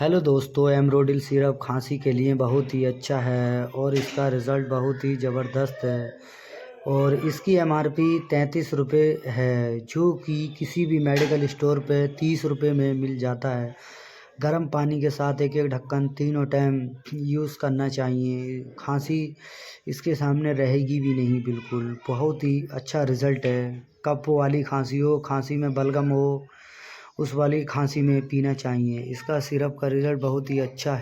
Hello दोस्तों, एमरोडिल syrup खांसी के लिए बहुत ही अच्छा है और इसका रिज़ल्ट बहुत ही ज़बरदस्त है। और इसकी एमआरपी 33 रुपये है, जो कि किसी भी मेडिकल स्टोर पे 30 रुपये में मिल जाता है। गर्म पानी के साथ एक एक ढक्कन तीनों टाइम यूज़ करना चाहिए। खांसी इसके सामने रहेगी भी नहीं। बिल्कुल बहुत ही अच्छा रिज़ल्ट है। कफ वाली खांसी हो, खांसी में बलगम हो, उस वाली खांसी में पीना चाहिए। इसका सिरप का रिज़ल्ट बहुत ही अच्छा है।